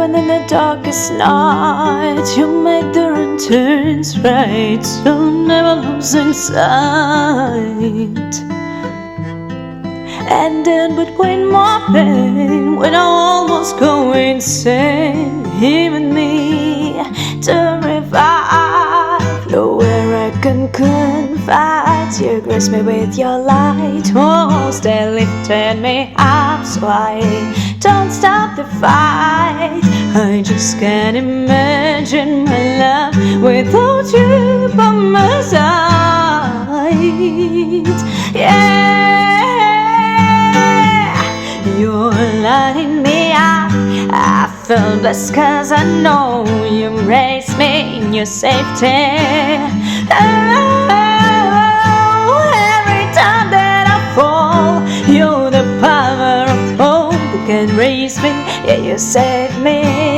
even in the darkest night, you make the wrong turns right, so never losing sight. And in between my pain, when I almost go insane, even me to revive, nowhere I can confide. You grace me with your light, walls that lifted me up, so I don't stop the fight. I just can't imagine my love without you by my side. Yeah, you're lighting me up. I feel blessed cause I know you embrace me in your safety. Oh, every time that I fall, you're the power of hope that can raise me. Yeah, you save me.